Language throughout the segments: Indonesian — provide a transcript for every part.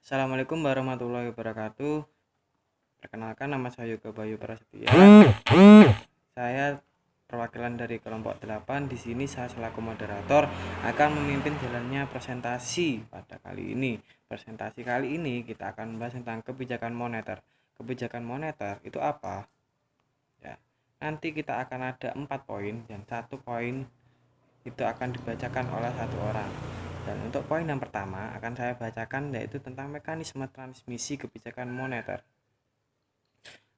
Assalamualaikum warahmatullahi wabarakatuh. Perkenalkan, nama saya Yoga Bayu Prasetya. Saya perwakilan dari kelompok 8. Di sini saya selaku moderator akan memimpin jalannya presentasi pada kali ini. Presentasi kali ini kita akan membahas tentang kebijakan moneter. Kebijakan moneter itu apa? Ya, nanti kita akan ada 4 poin dan 1 poin itu akan dibacakan oleh 1 orang. Dan untuk poin yang pertama akan saya bacakan, yaitu tentang mekanisme transmisi kebijakan moneter.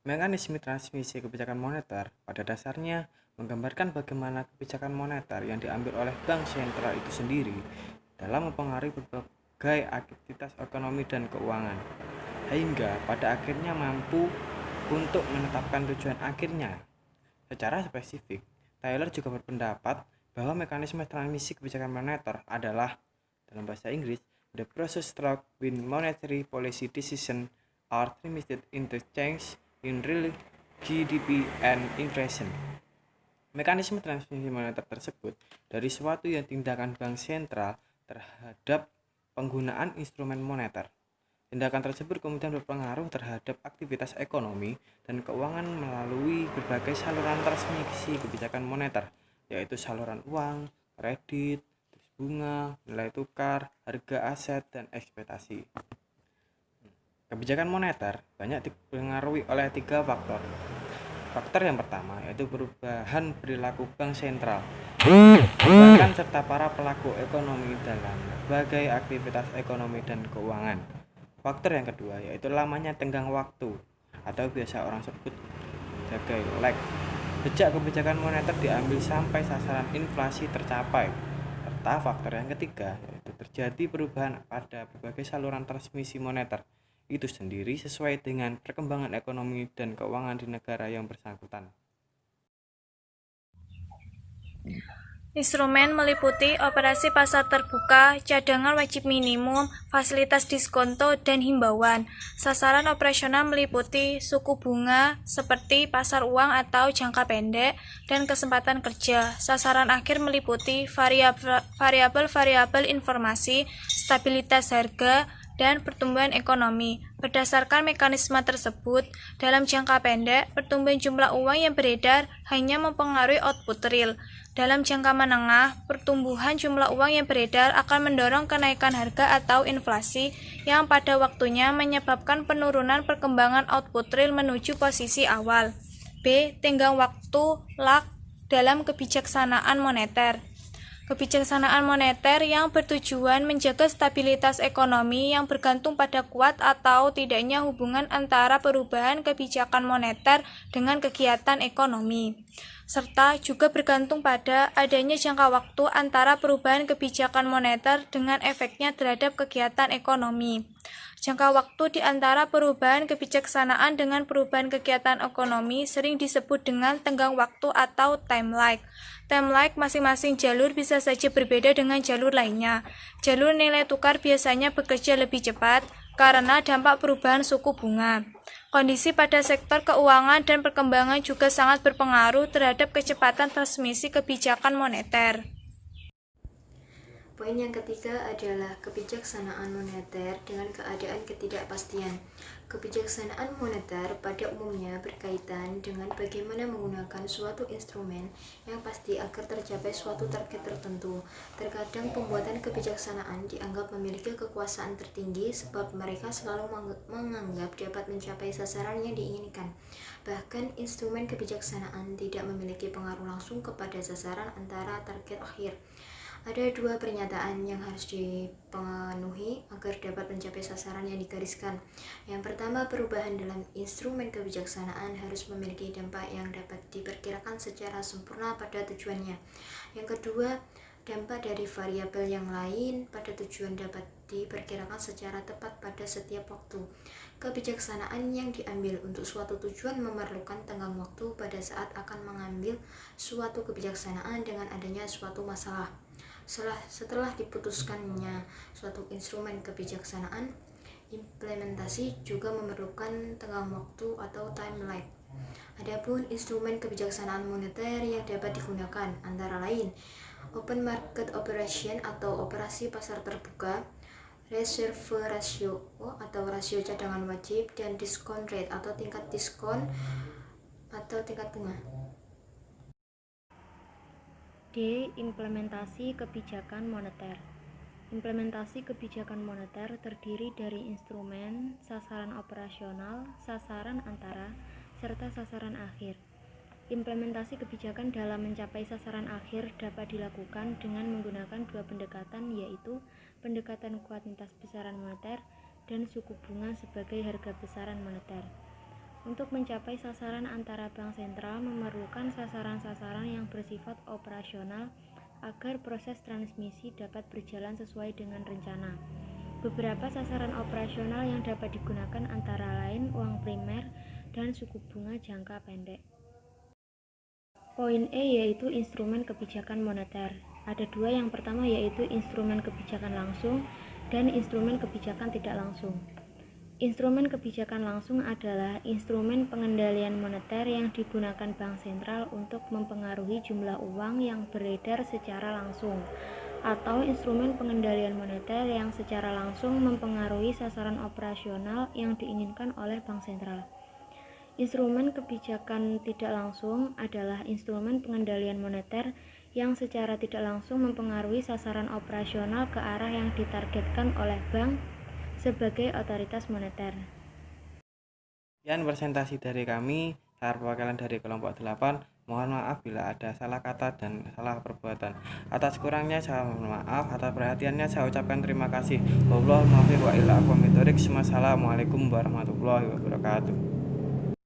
Mekanisme transmisi kebijakan moneter pada dasarnya menggambarkan bagaimana kebijakan moneter yang diambil oleh bank sentral itu sendiri dalam mempengaruhi berbagai aktivitas ekonomi dan keuangan, sehingga pada akhirnya mampu untuk menetapkan tujuan akhirnya. Secara spesifik, Taylor juga berpendapat bahwa mekanisme transmisi kebijakan moneter adalah, dalam bahasa Inggris, the process through which monetary policy decisions are transmitted into change in real GDP and inflation. Mekanisme transmisi moneter tersebut dari suatu yang tindakan bank sentral terhadap penggunaan instrumen moneter. Tindakan tersebut kemudian berpengaruh terhadap aktivitas ekonomi dan keuangan melalui berbagai saluran transmisi kebijakan moneter, yaitu saluran uang, kredit, bunga, nilai tukar, harga aset, dan ekspektasi. Kebijakan moneter banyak dipengaruhi oleh 3 faktor. Faktor yang pertama yaitu perubahan perilaku bank sentral, bahkan serta para pelaku ekonomi dalam berbagai aktivitas ekonomi dan keuangan. Faktor yang kedua yaitu lamanya tenggang waktu atau biasa orang sebut sebagai lag, sejak kebijakan moneter diambil sampai sasaran inflasi tercapai. Serta faktor yang ketiga yaitu terjadi perubahan pada berbagai saluran transmisi moneter itu sendiri sesuai dengan perkembangan ekonomi dan keuangan di negara yang bersangkutan. Instrumen meliputi operasi pasar terbuka, cadangan wajib minimum, fasilitas diskonto, dan himbauan. Sasaran operasional meliputi suku bunga seperti pasar uang atau jangka pendek, dan kesempatan kerja. Sasaran akhir meliputi variabel-variabel informasi, stabilitas harga, dan pertumbuhan ekonomi. Berdasarkan mekanisme tersebut, dalam jangka pendek, pertumbuhan jumlah uang yang beredar hanya mempengaruhi output real. Dalam jangka menengah, pertumbuhan jumlah uang yang beredar akan mendorong kenaikan harga atau inflasi yang pada waktunya menyebabkan penurunan perkembangan output real menuju posisi awal. B. Tenggang waktu lag dalam kebijaksanaan moneter. Kebijaksanaan moneter yang bertujuan menjaga stabilitas ekonomi yang bergantung pada kuat atau tidaknya hubungan antara perubahan kebijakan moneter dengan kegiatan ekonomi, serta juga bergantung pada adanya jangka waktu antara perubahan kebijakan moneter dengan efeknya terhadap kegiatan ekonomi. Jangka waktu di antara perubahan kebijaksanaan dengan perubahan kegiatan ekonomi sering disebut dengan tenggang waktu atau time lag. Time lag masing-masing jalur bisa saja berbeda dengan jalur lainnya. Jalur nilai tukar biasanya bekerja lebih cepat karena dampak perubahan suku bunga. Kondisi pada sektor keuangan dan perkembangan juga sangat berpengaruh terhadap kecepatan transmisi kebijakan moneter. Poin yang ketiga adalah kebijaksanaan moneter dengan keadaan ketidakpastian. Kebijaksanaan moneter pada umumnya berkaitan dengan bagaimana menggunakan suatu instrumen yang pasti agar tercapai suatu target tertentu. Terkadang pembuatan kebijaksanaan dianggap memiliki kekuasaan tertinggi sebab mereka selalu menganggap dapat mencapai sasaran yang diinginkan. Bahkan instrumen kebijaksanaan tidak memiliki pengaruh langsung kepada sasaran antara target akhir. Ada 2 pernyataan yang harus dipenuhi agar dapat mencapai sasaran yang digariskan. Yang pertama, perubahan dalam instrumen kebijaksanaan harus memiliki dampak yang dapat diperkirakan secara sempurna pada tujuannya. Yang kedua, dampak dari variabel yang lain pada tujuan dapat diperkirakan secara tepat pada setiap waktu. Kebijaksanaan yang diambil untuk suatu tujuan memerlukan tenggang waktu pada saat akan mengambil suatu kebijaksanaan dengan adanya suatu masalah. Setelah diputuskannya suatu instrumen kebijaksanaan, implementasi juga memerlukan tenggang waktu atau time lag. Adapun instrumen kebijaksanaan moneter yang dapat digunakan antara lain open market operation atau operasi pasar terbuka, reserve ratio atau rasio cadangan wajib, dan discount rate atau tingkat diskon atau tingkat bunga. D. Implementasi kebijakan moneter. Implementasi kebijakan moneter terdiri dari instrumen, sasaran operasional, sasaran antara, serta sasaran akhir. Implementasi kebijakan dalam mencapai sasaran akhir dapat dilakukan dengan menggunakan dua pendekatan, yaitu pendekatan kuantitas besaran moneter dan suku bunga sebagai harga besaran moneter. Untuk mencapai sasaran antara bank sentral memerlukan sasaran-sasaran yang bersifat operasional agar proses transmisi dapat berjalan sesuai dengan rencana. Beberapa sasaran operasional yang dapat digunakan antara lain uang primer dan suku bunga jangka pendek. Poin E yaitu instrumen kebijakan moneter. Ada dua, yang pertama yaitu instrumen kebijakan langsung dan instrumen kebijakan tidak langsung. Instrumen kebijakan langsung adalah instrumen pengendalian moneter yang digunakan bank sentral untuk mempengaruhi jumlah uang yang beredar secara langsung, atau instrumen pengendalian moneter yang secara langsung mempengaruhi sasaran operasional yang diinginkan oleh bank sentral. Instrumen kebijakan tidak langsung adalah instrumen pengendalian moneter yang secara tidak langsung mempengaruhi sasaran operasional ke arah yang ditargetkan oleh bank sebagai otoritas moneter. Sekian presentasi dari kami, saya perwakilan dari kelompok 8. Mohon maaf bila ada salah kata dan salah perbuatan. Atas kurangnya saya mohon maaf, atas perhatiannya saya ucapkan terima kasih. Wassalamualaikum warahmatullahi wabarakatuh.